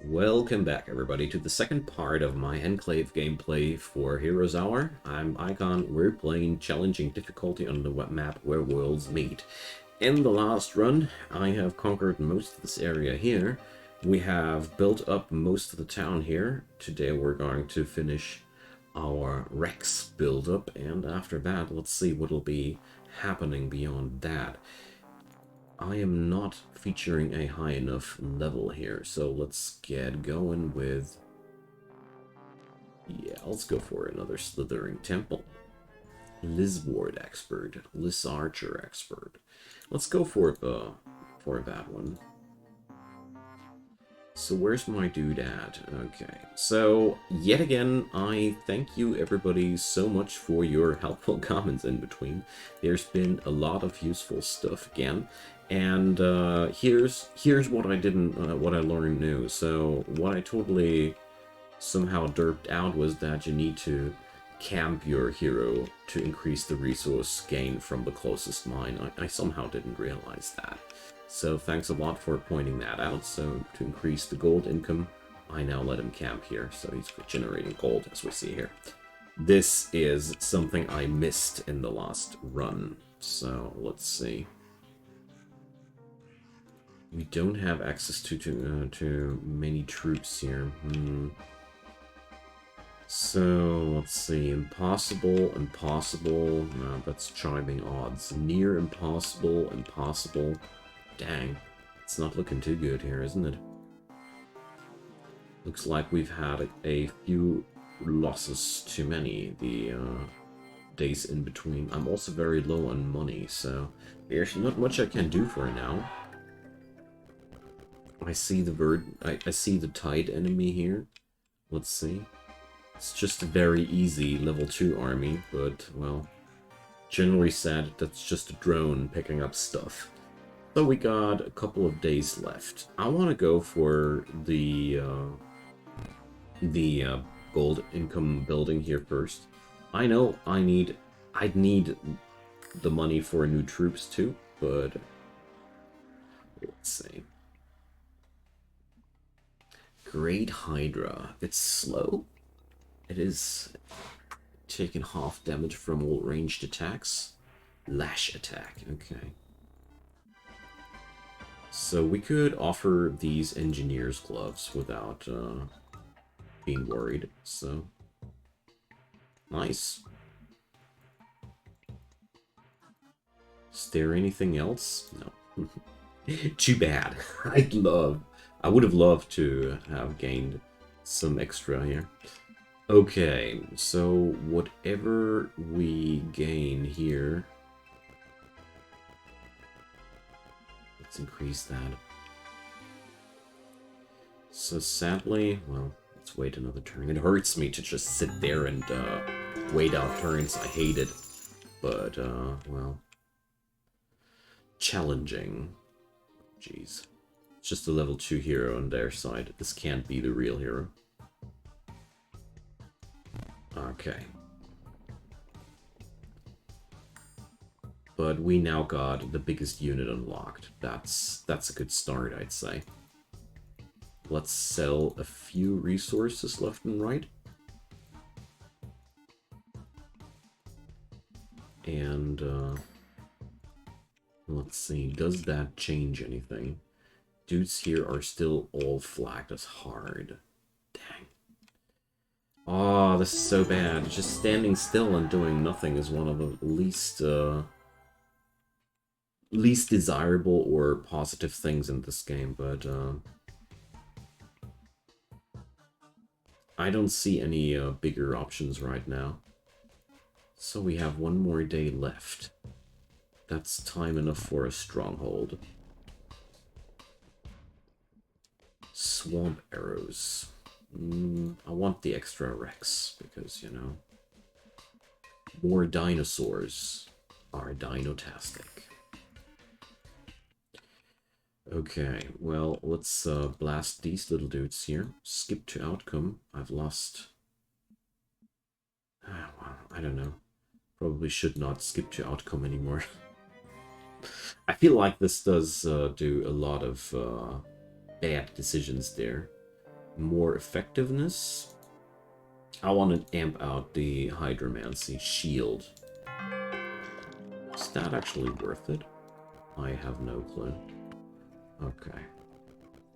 Welcome back, everybody, to the second part of my Enclave gameplay for Heroes Hour. I'm Icon. We're playing challenging difficulty on the web map where worlds meet. In the last run, I have conquered most of this area here. We have built up most of the town here. Today we're going to finish our Rex build-up, and after that, let's see what'll be happening beyond that. I am not featuring a high enough level here, so let's get going with... Yeah, let's go for another Slithering Temple. Liz Ward Expert, Liz Archer Expert. Let's go for that one. So where's my dude at? Okay, so yet again, I thank you everybody so much for your helpful comments in between. There's been a lot of useful stuff again, and here's what I didn't, what I learned new. So what I totally somehow derped out was that you need to camp your hero to increase the resource gain from the closest mine. I somehow didn't realize that. So thanks a lot for pointing that out. So to increase the gold income, I now let him camp here. So he's generating gold, as we see here. This is something I missed in the last run. So let's see. We don't have access to many troops here. So, let's see, impossible, impossible, no, that's chiming odds. Near impossible, impossible. Dang, it's not looking too good here, isn't it? Looks like we've had a few losses too many the days in between. I'm also very low on money, so there's not much I can do for now. I see the I see the tide enemy here. Let's see. It's just a very easy level 2 army, but, well, generally said, that's just a drone picking up stuff. So we got a couple of days left. I want to go for the gold income building here first. I know I'd need the money for new troops too, but let's see. Great Hydra. It's slow. It is taking half damage from all ranged attacks. Lash attack, okay. So we could offer these engineer's gloves without being worried, so... Nice. Is there anything else? No. Too bad. I would have loved to have gained some extra here. Okay, so whatever we gain here, let's increase that. So sadly, well, let's wait another turn. It hurts me to just sit there and wait out turns. I hate it, but well, challenging. Jeez, it's just a level 2 hero on their side. This can't be the real hero. Okay. But we now got the biggest unit unlocked. That's a good start, I'd say. Let's sell a few resources left and right. And, let's see, does that change anything? Dudes here are still all flagged as hard. Dang. Oh, this is so bad. Just standing still and doing nothing is one of the least desirable or positive things in this game, but I don't see any bigger options right now. So we have one more day left. That's time enough for a stronghold. Swamp arrows. I want the extra Rex, because, you know, more dinosaurs are dino-tastic. Okay, well, let's blast these little dudes here. Skip to outcome. I've lost... well, I don't know. Probably should not skip to outcome anymore. I feel like this does do a lot of bad decisions there. more effectiveness. I want to amp out the Hydromancy shield. Is that actually worth it? I have no clue. Okay.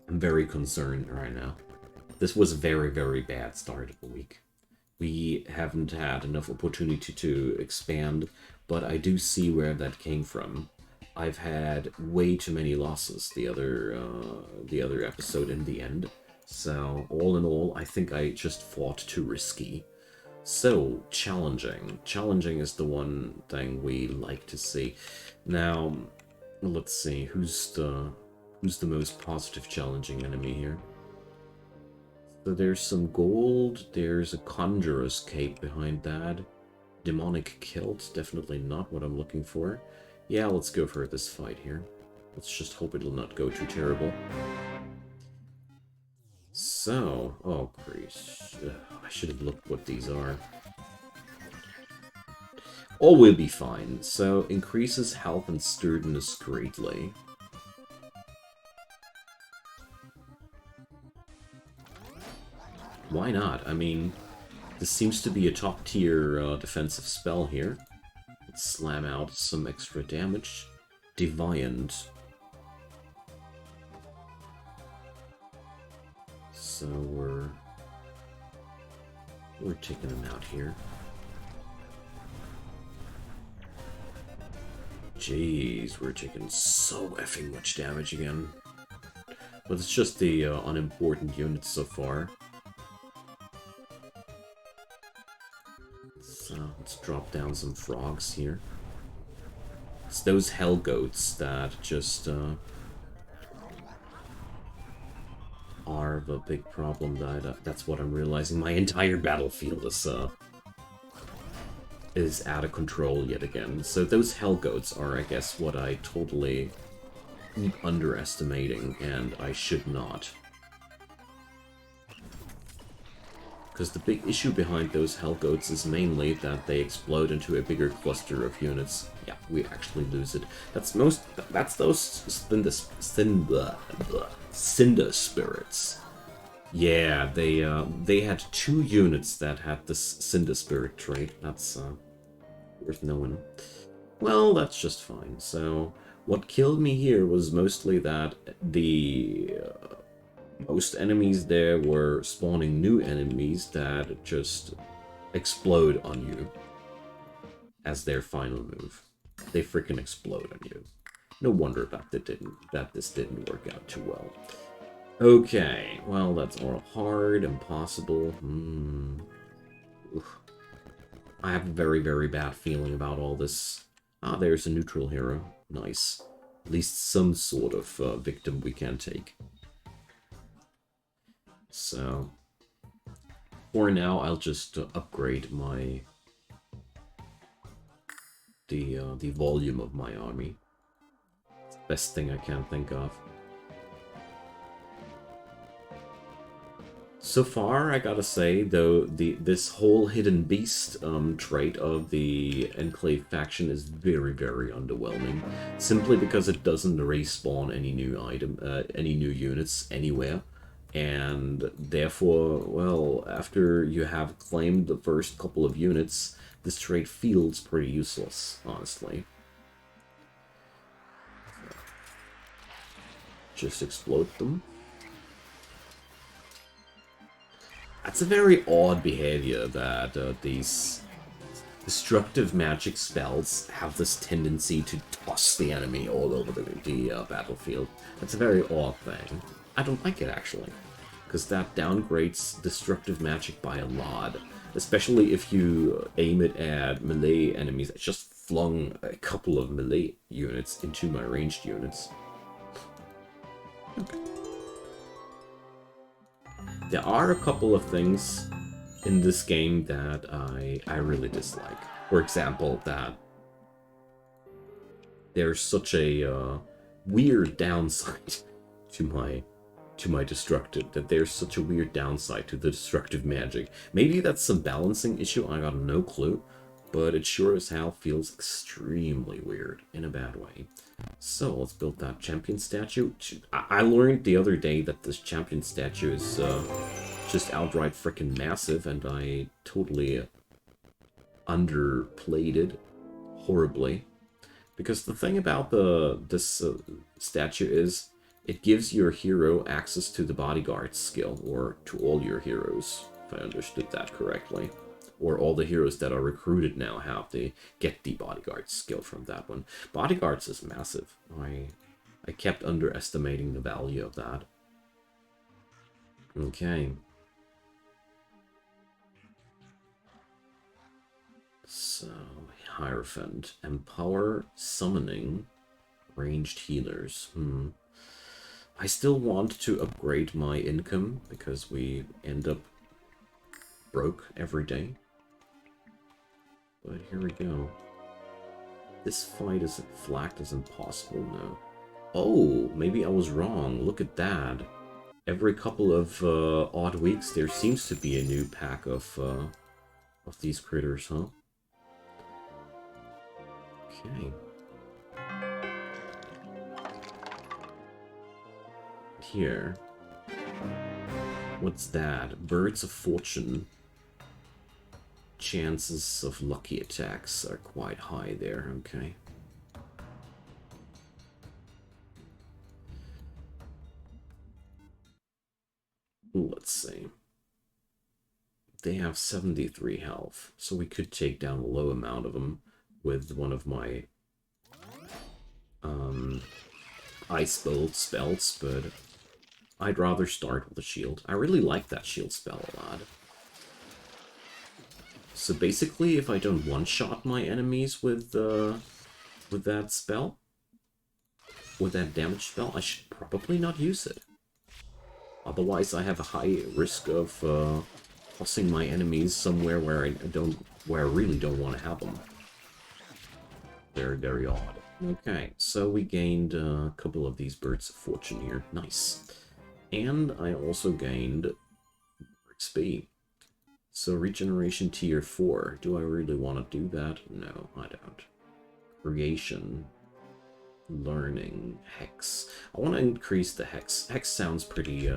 I'm very concerned right now. This was a very, very bad start of the week. We haven't had enough opportunity to expand, but I do see where that came from. I've had way too many losses the other episode in the end. So, all in all, I think I just fought too risky. So, challenging. Challenging is the one thing we like to see. Now, let's see, who's the most positive challenging enemy here? So there's some gold, there's a Conjurer's Cape behind that. Demonic Kilt, definitely not what I'm looking for. Yeah, let's go for this fight here. Let's just hope it'll not go too terrible. So, oh great. I should have looked what these are. All will be fine. So, increases health and sturdiness greatly. Why not? I mean, this seems to be a top-tier defensive spell here. Let's slam out some extra damage. Deviant. So we're taking him out here. Jeez, we're taking so effing much damage again. But it's just the unimportant units so far. So let's drop down some frogs here. It's those hell goats that just are the big problem. That's what I'm realizing. My entire battlefield is out of control yet again. So those hell goats are, I guess, what I totally keep underestimating, and I should not. Because the big issue behind those hell goats is mainly that they explode into a bigger cluster of units. Yeah, we actually lose it. That's those Cinder Spirits. Yeah, they had 2 units that had this Cinder Spirit trait. That's worth knowing. Well, that's just fine. So, what killed me here was mostly that the most enemies there were spawning new enemies that just explode on you as their final move. They freaking explode on you. No wonder that this didn't work out too well. Okay, well, that's all hard, impossible. I have a very, very bad feeling about all this. Ah, there's a neutral hero. Nice. At least some sort of victim we can take. So, for now, I'll just upgrade my the volume of my army. It's the best thing I can think of. So far, I gotta say, though, this whole hidden beast trait of the Enclave faction is very, very underwhelming. Simply because it doesn't respawn any new units anywhere. And therefore, well, after you have claimed the first couple of units, this trait feels pretty useless, honestly. Just explode them. That's a very odd behavior that these destructive magic spells have this tendency to toss the enemy all over the battlefield. That's a very odd thing. I don't like it, actually, because that downgrades destructive magic by a lot, especially if you aim it at melee enemies. I just flung a couple of melee units into my ranged units. Okay. There are a couple of things in this game that I really dislike. For example, that there's such a weird downside to my destructive, that there's such a weird downside to the destructive magic. Maybe that's some balancing issue, I got no clue. but it sure as hell feels extremely weird in a bad way. So let's build that champion statue. I learned the other day that this champion statue is just outright freaking massive, and I totally underplayed it horribly. Because the thing about this statue is it gives your hero access to the bodyguard skill, or to all your heroes, if I understood that correctly. Or all the heroes that are recruited now get the bodyguard skill from that one. Bodyguards is massive. I kept underestimating the value of that. Okay. So, Hierophant. Empower summoning ranged healers. I still want to upgrade my income, because we end up broke every day. But here we go. This fight is flagged as impossible now. Oh, maybe I was wrong. Look at that. Every couple of odd weeks there seems to be a new pack of these critters, huh? Okay. Here. What's that? Birds of Fortune. Chances of lucky attacks are quite high there, okay. Let's see. They have 73 health, so we could take down a low amount of them with one of my Ice Bolt spells, but I'd rather start with a shield. I really like that shield spell a lot. So basically, if I don't one-shot my enemies with that spell, with that damage spell, I should probably not use it. Otherwise, I have a high risk of tossing my enemies somewhere where I really don't want to have them. Very, very odd. Okay, so we gained a couple of these Birds of Fortune here. Nice. And I also gained XP. So regeneration tier 4. Do I really want to do that? No, I don't. Creation. Learning. Hex. I want to increase the Hex. Hex sounds pretty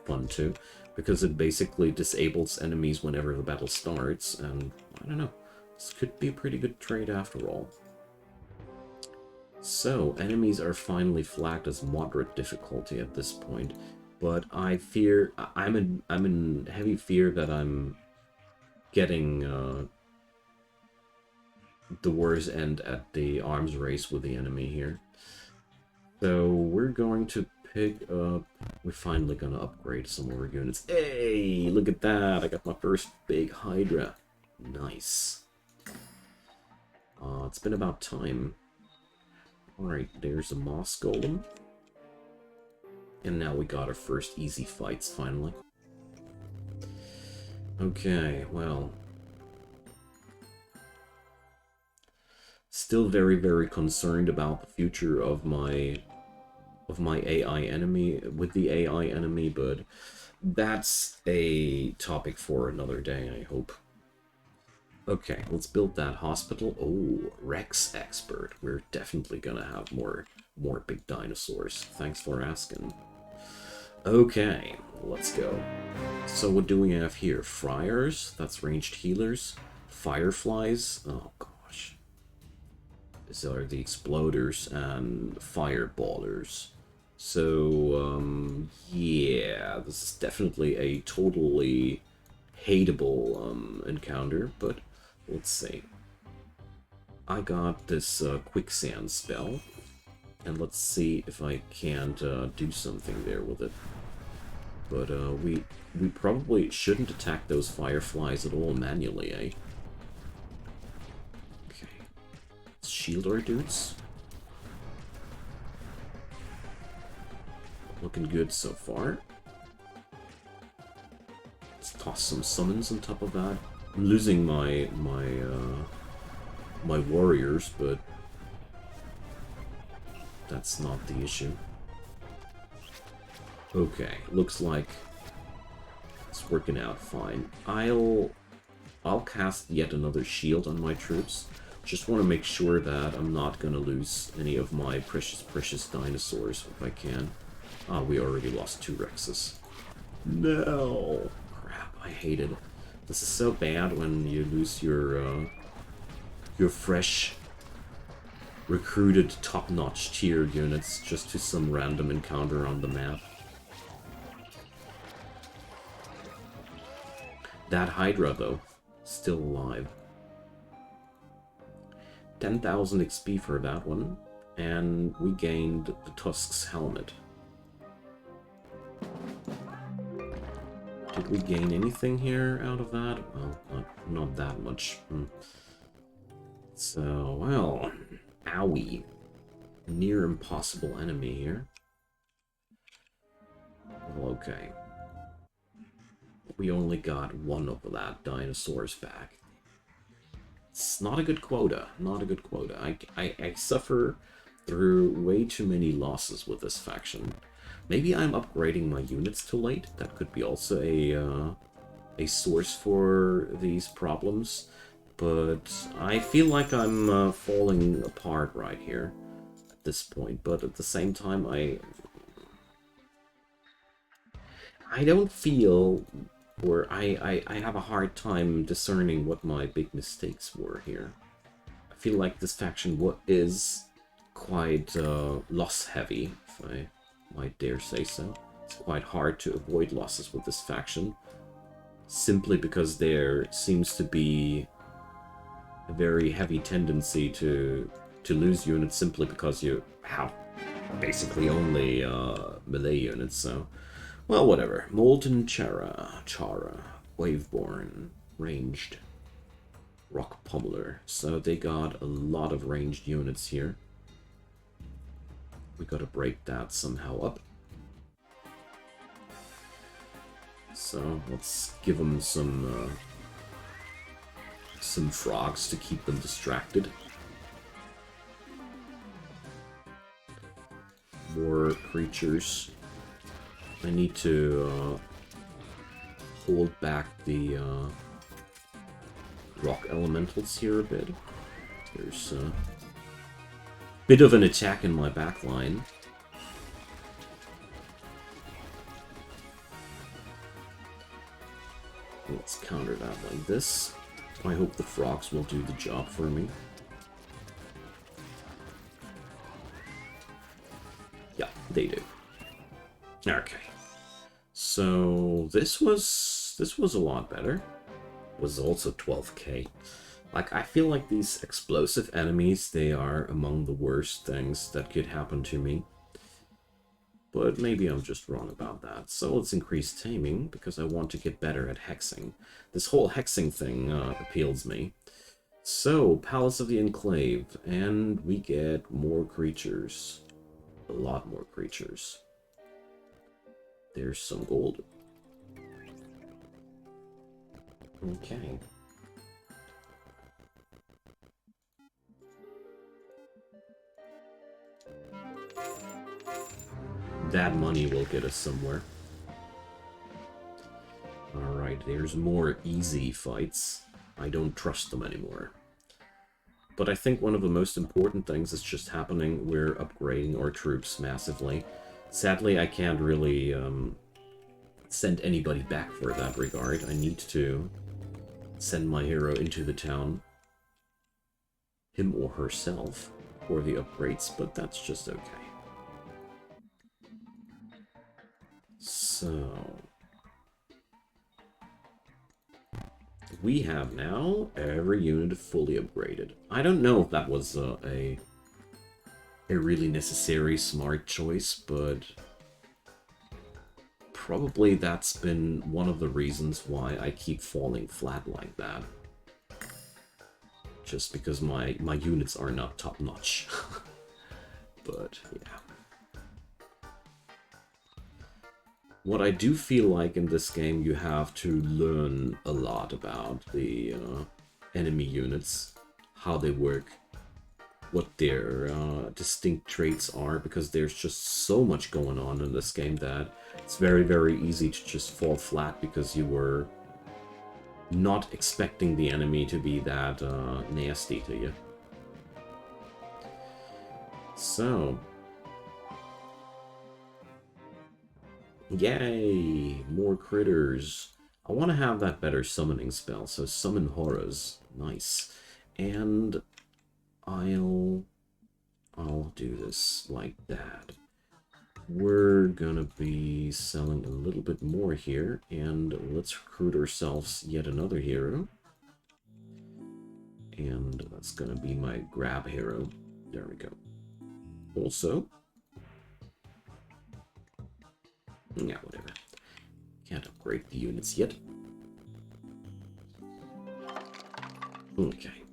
fun too, because it basically disables enemies whenever the battle starts, and I don't know. This could be a pretty good trade after all. So, enemies are finally flagged as moderate difficulty at this point, but I fear... I'm in heavy fear that I'm getting the worst end at the arms race with the enemy here. So we're going to pick up... We're finally going to upgrade some more units. Hey, look at that! I got my first big Hydra. Nice. It's been about time. Alright, there's a Moss Golem. And now we got our first easy fights, finally. Okay, well... Still very, very concerned about the future of my AI enemy, with the AI enemy, but that's a topic for another day, I hope. Okay, let's build that hospital. Oh, Rex Expert. We're definitely gonna have more big dinosaurs. Thanks for asking. Okay, let's go. So what do we have here? Friars, that's ranged healers. Fireflies, oh gosh. These are the exploders and fireballers. So, yeah, this is definitely a totally hateable encounter, but let's see. I got this quicksand spell, and let's see if I can't do something there with it. But we probably shouldn't attack those fireflies at all manually, eh? Okay. Let's shield our dudes. Looking good so far. Let's toss some summons on top of that. I'm losing my warriors, but that's not the issue. Okay, looks like it's working out fine. I'll I'll cast yet another shield on my troops. Just want to make sure that I'm not going to lose any of my precious dinosaurs if I can. Ah, we already lost 2 Rexes. No! Crap, I hate it. This is so bad when you lose your fresh, recruited, top-notch tier units just to some random encounter on the map. That Hydra, though, still alive. 10,000 XP for that one, and we gained the Tusk's helmet. Did we gain anything here out of that? Well, not that much. So, well, owie. Near impossible enemy here. Well, okay. We only got 1 of that dinosaurs back. It's not a good quota. Not a good quota. I suffer through way too many losses with this faction. Maybe I'm upgrading my units too late. That could be also a source for these problems. But I feel like I'm falling apart right here at this point. But at the same time, I don't feel, or I have a hard time discerning what my big mistakes were here. I feel like this faction is quite loss-heavy, if I might dare say so. It's quite hard to avoid losses with this faction, simply because there seems to be a very heavy tendency to lose units simply because you have basically only melee units, so... Well, whatever. Molten Chara, Waveborn, Ranged, Rock Pummeler. So they got a lot of ranged units here. We gotta break that somehow up. So let's give them some frogs to keep them distracted. More creatures. I need to hold back the rock elementals here a bit. There's a bit of an attack in my back line. Let's counter that like this. I hope the frogs will do the job for me. Yeah, they do. Okay. So this was a lot better. Was also 12k. Like, I feel like these explosive enemies, they are among the worst things that could happen to me. But maybe I'm just wrong about that. So let's increase taming, because I want to get better at hexing. This whole hexing thing appeals me. So, Palace of the Enclave, and we get more creatures. A lot more creatures. There's some gold. Okay. That money will get us somewhere. Alright, there's more easy fights. I don't trust them anymore. But I think one of the most important things is just happening. We're upgrading our troops massively. Sadly, I can't really send anybody back for that regard. I need to send my hero into the town, him or herself, for the upgrades, but that's just okay. So, we have now every unit fully upgraded. I don't know if that was a really necessary smart choice, but probably that's been one of the reasons why I keep falling flat like that. Just because my units are not top-notch. But, yeah. What I do feel like in this game, you have to learn a lot about the enemy units, how they work, what their distinct traits are, because there's just so much going on in this game that it's very, very easy to just fall flat because you were not expecting the enemy to be that nasty to you. So, yay! More critters. I want to have that better summoning spell, so summon horrors. Nice. And I'll do this like that. We're gonna be selling a little bit more here, and let's recruit ourselves yet another hero. And that's gonna be my grab hero. There we go. Also, yeah, whatever. Can't upgrade the units yet. Okay.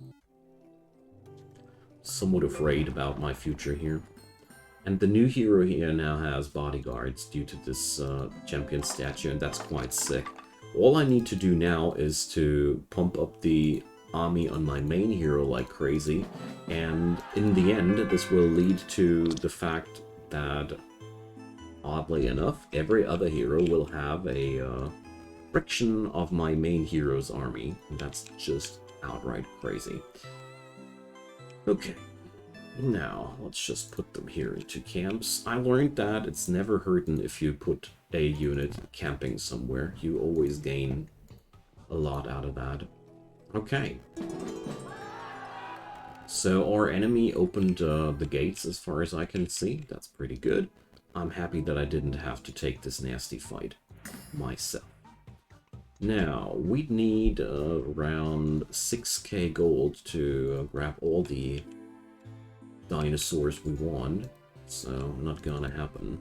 Somewhat afraid about my future here. And the new hero here now has bodyguards due to this champion statue, and that's quite sick. All I need to do now is to pump up the army on my main hero like crazy, and in the end, this will lead to the fact that, oddly enough, every other hero will have a fraction of my main hero's army, and that's just outright crazy. Okay. Now, let's just put them here into camps. I learned that it's never hurting if you put a unit camping somewhere. You always gain a lot out of that. Okay. So our enemy opened the gates as far as I can see. That's pretty good. I'm happy that I didn't have to take this nasty fight myself. Now, we'd need around 6k gold to grab all the dinosaurs we want, so not gonna happen.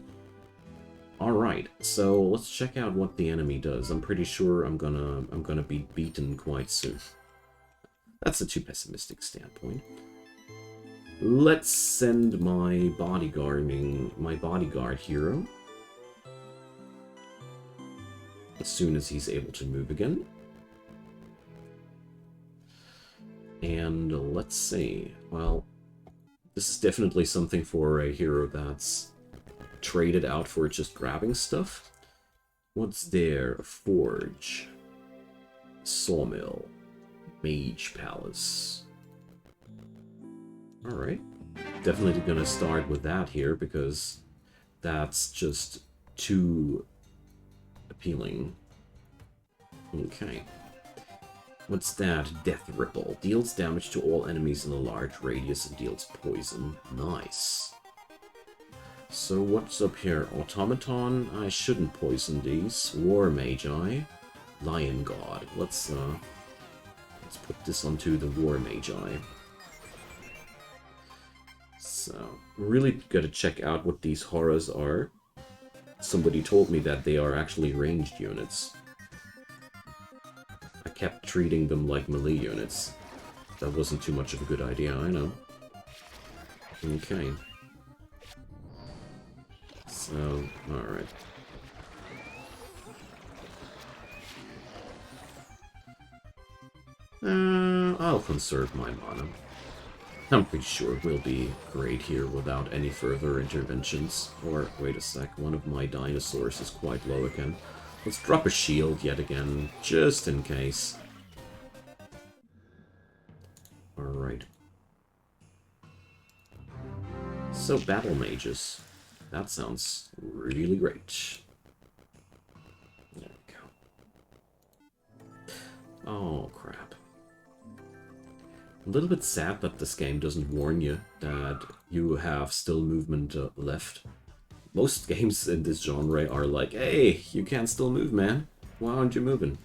Alright, so let's check out what the enemy does. I'm pretty sure I'm gonna be beaten quite soon. That's a too pessimistic standpoint. Let's send my bodyguard hero as soon as he's able to move again. And let's see, well, this is definitely something for a hero that's traded out for just grabbing stuff. What's there? A forge, sawmill, mage palace. Alright. Definitely gonna start with that here because that's just too appealing. Okay. What's that? Death Ripple. Deals damage to all enemies in a large radius and deals poison. Nice. So what's up here? Automaton. I shouldn't poison these. War Magi. Lion God. Let's put this onto the War Magi. So, really gotta check out what these horrors are. Somebody told me that they are actually ranged units. I kept treating them like melee units. That wasn't too much of a good idea, I know. Okay. So, alright. I'll conserve my mana. I'm pretty sure we'll be great here without any further interventions. Or, wait a sec, one of my dinosaurs is quite low again. Let's drop a shield yet again, just in case. Alright. So, battle mages. That sounds really great. There we go. Oh, crap. A little bit sad that this game doesn't warn you that you have still movement left. Most games in this genre are like, hey, you can't still move, man. Why aren't you moving?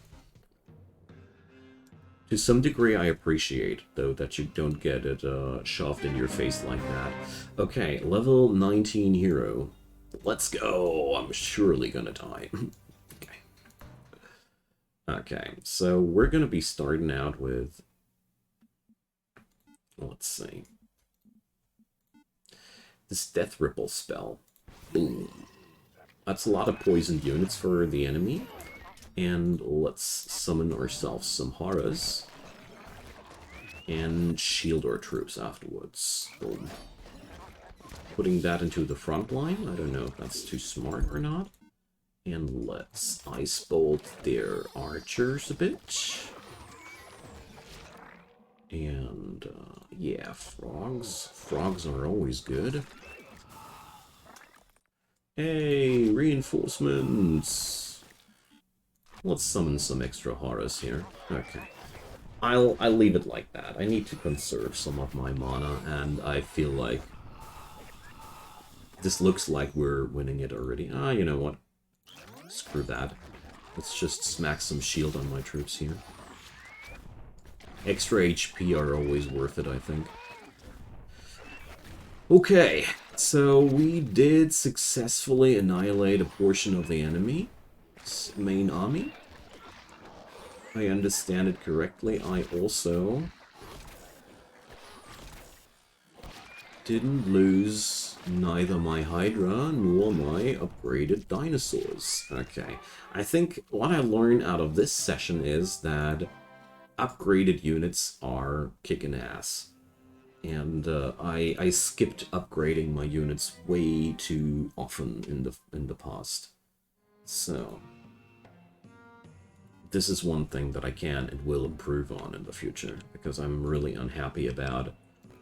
To some degree, I appreciate, though, that you don't get it shoved in your face like that. Okay, level 19 hero. Let's go! I'm surely gonna die. Okay. Okay, so we're gonna be starting out with... Let's see. This Death Ripple spell. Ooh. That's a lot of poisoned units for the enemy. And let's summon ourselves some horrors. And shield our troops afterwards. Boom. Putting that into the front line. I don't know if that's too smart or not. And let's Ice Bolt their archers a bit. And, yeah, frogs. Frogs are always good. Hey, reinforcements! Let's summon some extra horrors here. Okay. I'll leave it like that. I need to conserve some of my mana, and I feel like this looks like we're winning it already. Ah, you know what? Screw that. Let's just smack some shield on my troops here. Extra HP are always worth it, I think. Okay, so we did successfully annihilate a portion of the enemy's main army. If I understand it correctly, I also didn't lose neither my Hydra nor my upgraded dinosaurs. Okay, I think what I learned out of this session is that upgraded units are kicking ass. And I skipped upgrading my units way too often in the past. So this is one thing that I can and will improve on in the future, because I'm really unhappy about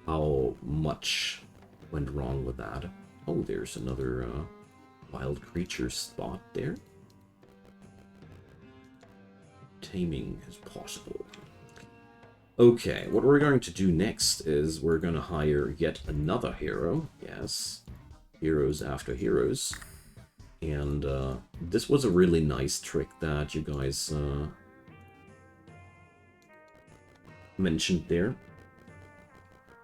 how much went wrong with that. Oh, there's another wild creature spot there. Taming is possible. Okay, what we're going to do next is we're going to hire yet another hero. Yes, heroes after heroes. And this was a really nice trick that you guys mentioned there.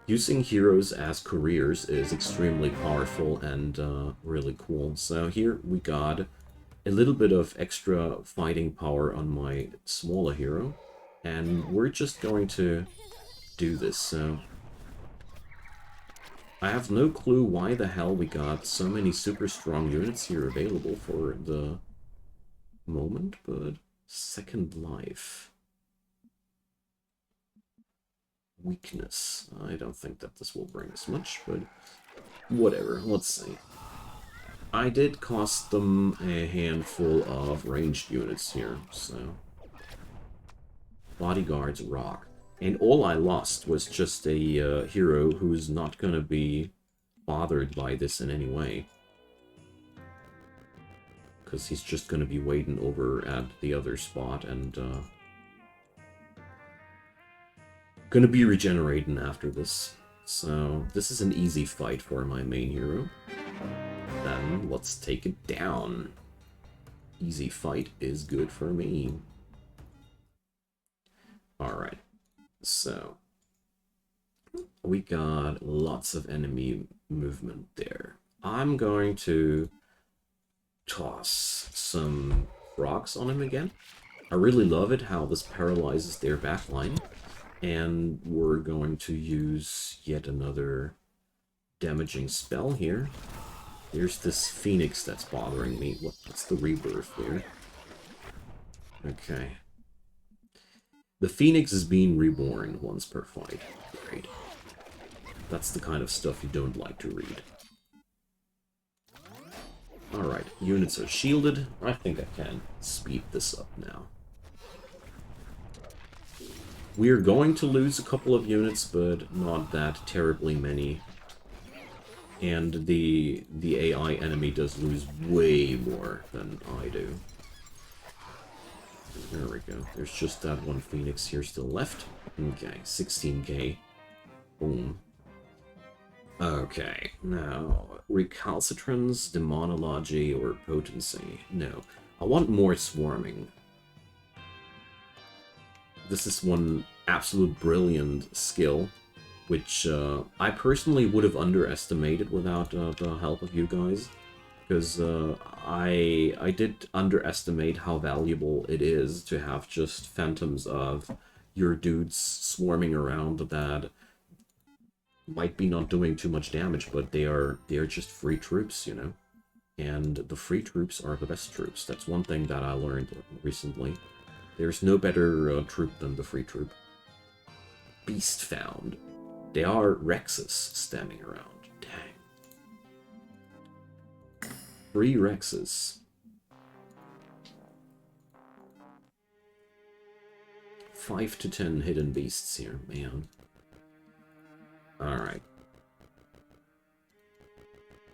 Using heroes as careers is extremely powerful and really cool. So here we got a little bit of extra fighting power on my smaller hero. And we're just going to do this, so I have no clue why the hell we got so many super strong units here available for the moment, but Second Life. Weakness. I don't think that this will bring us much, but whatever, let's see. I did cost them a handful of ranged units here, so bodyguards rock. And all I lost was just a hero who's not going to be bothered by this in any way. Because he's just going to be waiting over at the other spot and going to be regenerating after this. So this is an easy fight for my main hero. Then let's take it down. Easy fight is good for me. Alright, so we got lots of enemy movement there. I'm going to toss some rocks on him again. I really love it how this paralyzes their backline. And we're going to use yet another damaging spell here. There's this phoenix that's bothering me. What's the rebirth there? Okay. The phoenix is being reborn once per fight. Great. That's the kind of stuff you don't like to read. Alright, units are shielded. I think I can speed this up now. We're going to lose a couple of units, but not that terribly many. And the AI enemy does lose way more than I do. There we go. There's just that one Phoenix here still left. Okay, 16k. Boom. Okay, now, recalcitrance, demonology, or potency. No, I want more swarming. This is one absolute brilliant skill, which I personally would have underestimated without the help of you guys. Because I did underestimate how valuable it is to have just phantoms of your dudes swarming around that might be not doing too much damage, but they are just free troops, you know? And the free troops are the best troops. That's one thing that I learned recently. There's no better troop than the free troop. Beast found. They are Rexes standing around. Dang. 3 Rexes. 5 to 10 hidden beasts here, man. Alright.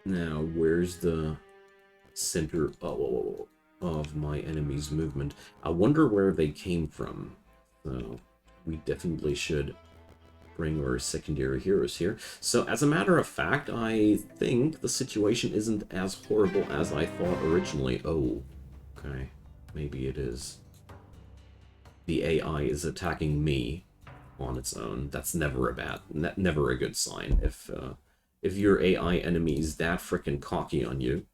Now, where's the center of my enemy's movement? I wonder where they came from. So, we definitely should bring our secondary heroes here. So, as a matter of fact, I think the situation isn't as horrible as I thought originally. Oh, okay. Maybe it is. The AI is attacking me on its own. That's never never a good sign. If your AI enemy is that frickin' cocky on you,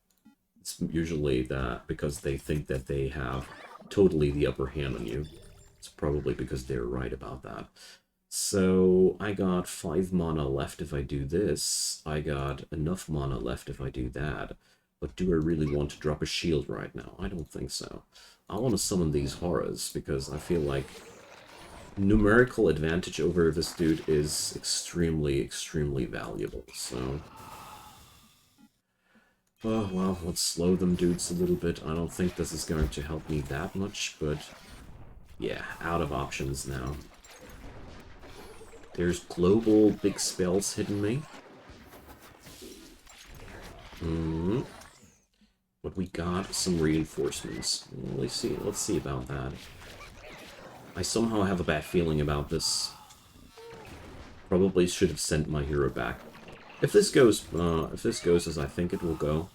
it's usually that because they think that they have totally the upper hand on you. It's probably because they're right about that. So I got 5 mana left if I do this. I got enough mana left if I do that. But do I really want to drop a shield right now? I don't think so. I want to summon these horrors because I feel like numerical advantage over this dude is extremely, extremely valuable. So, oh, well, let's slow them dudes a little bit. I don't think this is going to help me that much, but yeah, out of options now. There's global big spells hitting me. But we got some reinforcements. Let's see about that. I somehow have a bad feeling about this. Probably should have sent my hero back. If this goes as I think it will go,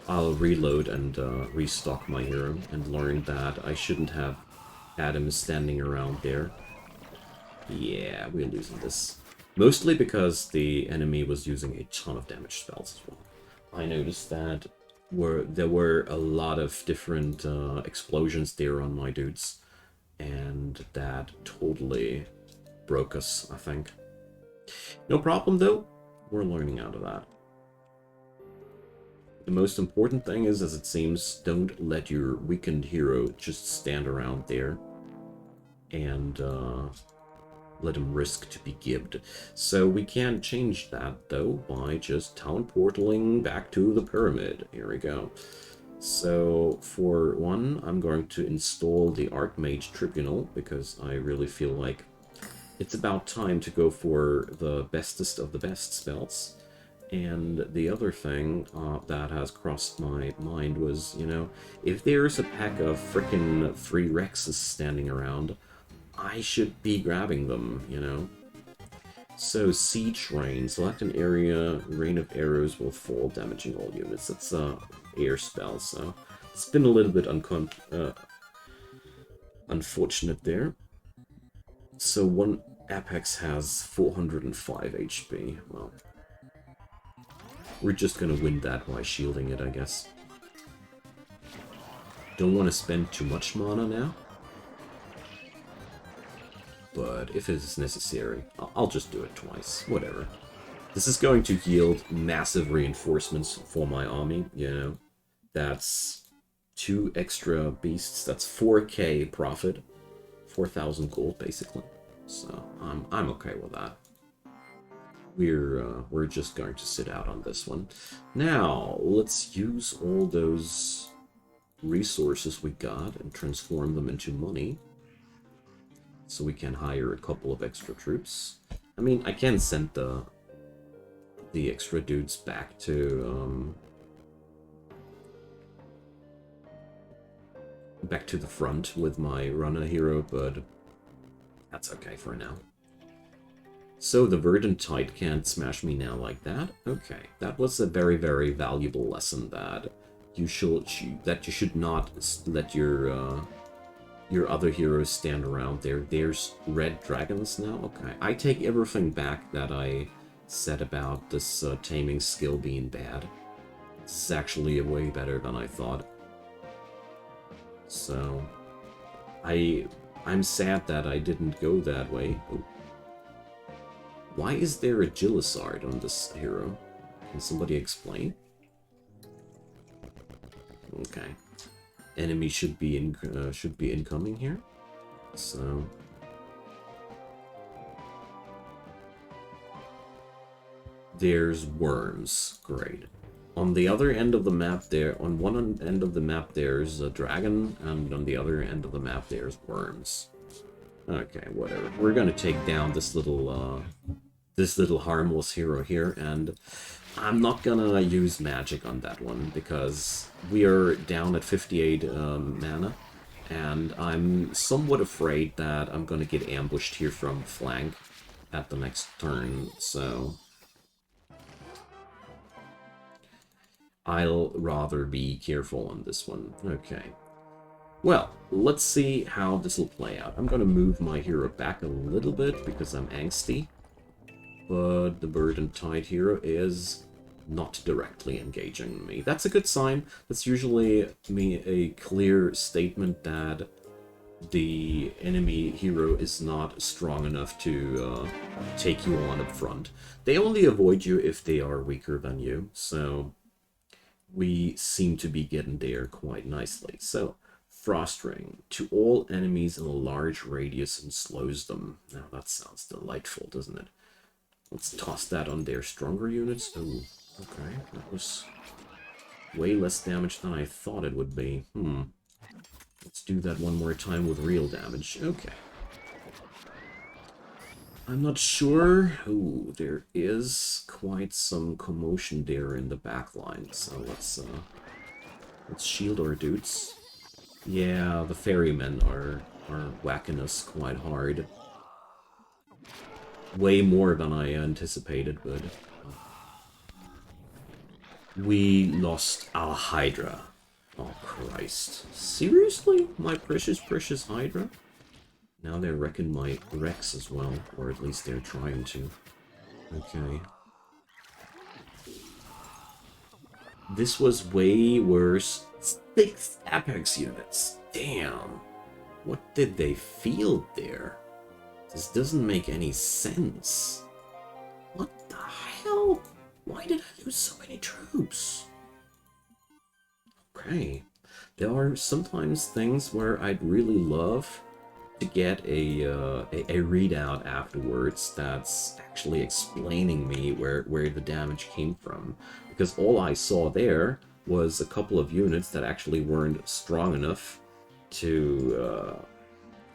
I'll reload and restock my hero and learn that I shouldn't have had him standing around there. Yeah, we're losing this. Mostly because the enemy was using a ton of damage spells as well. I noticed that there were a lot of different explosions there on my dudes, and that totally broke us, I think. No problem, though. We're learning out of that. The most important thing is, as it seems, don't let your weakened hero just stand around there and let him risk to be gibbed. So we can change that, though, by just town portaling back to the pyramid. Here we go. So, for one, I'm going to install the Archmage Tribunal, because I really feel like it's about time to go for the bestest of the best spells. And the other thing that has crossed my mind was, you know, if there's a pack of frickin' free Rexes standing around, I should be grabbing them, you know? So, Siege Rain. Select an area, rain of arrows will fall, damaging all units. That's a air spell, so it's been a little bit unfortunate there. So, one Apex has 405 HP. Well, we're just gonna win that by shielding it, I guess. Don't want to spend too much mana now. But if it is necessary, I'll just do it twice. Whatever. This is going to yield massive reinforcements for my army, you know. That's 2 extra beasts. That's 4k profit. 4,000 gold, basically. So, I'm okay with that. We're just going to sit out on this one. Now, let's use all those resources we got and transform them into money. So we can hire a couple of extra troops. I mean, I can send the extra dudes back to the front with my runner hero, but that's okay for now. So the Verdant Tide can't smash me now like that. Okay, that was a very, very valuable lesson that you should not let your other heroes stand around there. There's red dragons now? Okay. I take everything back that I said about this taming skill being bad. This is actually way better than I thought. So, I'm sad that I didn't go that way. Oh. Why is there a Gilisard on this hero? Can somebody explain? Okay. Enemy should be incoming here. So there's worms. Great. On the other end of the map there, on one end of the map there's a dragon, and on the other end of the map there's worms. Okay, whatever. We're gonna take down this little harmless hero here, and I'm not gonna use magic on that one, because we are down at 58 mana, and I'm somewhat afraid that I'm gonna get ambushed here from flank at the next turn, so I'll rather be careful on this one. Okay. Well, let's see how this will play out. I'm gonna move my hero back a little bit because I'm angsty, but the Bird and Tide hero is not directly engaging me. That's a good sign. That's usually a clear statement that the enemy hero is not strong enough to take you on up front. They only avoid you if they are weaker than you, so we seem to be getting there quite nicely. So, Frost Ring. To all enemies in a large radius and slows them. Now that sounds delightful, doesn't it? Let's toss that on their stronger units. Oh, okay. That was way less damage than I thought it would be. Let's do that one more time with real damage. Okay. I'm not sure. Oh, there is quite some commotion there in the back line. So let's shield our dudes. Yeah, the ferrymen are whacking us quite hard. Way more than I anticipated, but we lost our Hydra. Oh, Christ. Seriously? My precious, precious Hydra? Now they're wrecking my Rex as well, or at least they're trying to. Okay. This was way worse. 6 Apex units. Damn. What did they field there? This doesn't make any sense. What the hell? Why did I lose so many troops? Okay. There are sometimes things where I'd really love to get a readout afterwards that's actually explaining me where the damage came from. Because all I saw there was a couple of units that actually weren't strong enough to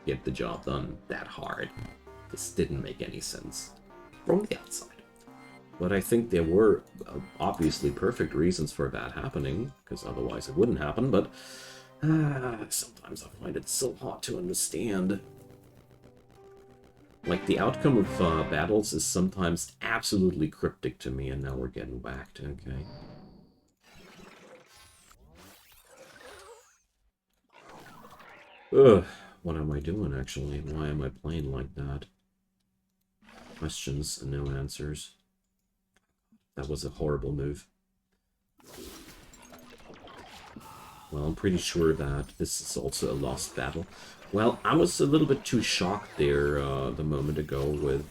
get the job done that hard. This didn't make any sense from the outside. But I think there were obviously perfect reasons for that happening, because otherwise it wouldn't happen, but sometimes I find it so hard to understand. Like, the outcome of battles is sometimes absolutely cryptic to me, and now we're getting whacked, okay. Ugh, what am I doing, actually? Why am I playing like that? Questions and no answers. That was a horrible move. Well, I'm pretty sure that this is also a lost battle. Well, I was a little bit too shocked there the moment ago with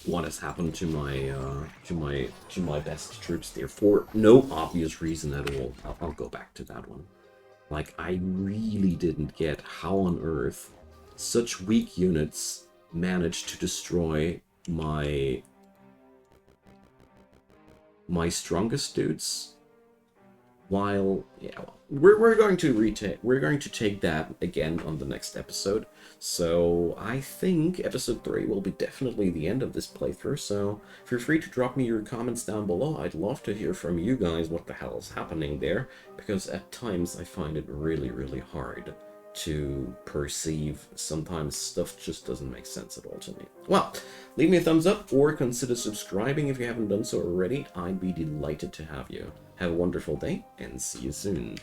what has happened to my best troops there for no obvious reason at all. I'll go back to that one. Like, I really didn't get how on earth such weak units managed to destroy my strongest dudes. While, yeah, well, we're going to take that again on the next episode. So I think episode 3 will be definitely the end of this playthrough. So feel free to drop me your comments down below. I'd love to hear from you guys what the hell is happening there, because at times I find it really, really hard to perceive. Sometimes stuff just doesn't make sense at all to me. Well, leave me a thumbs up or consider subscribing if you haven't done so already. I'd be delighted to have you. Have a wonderful day and see you soon.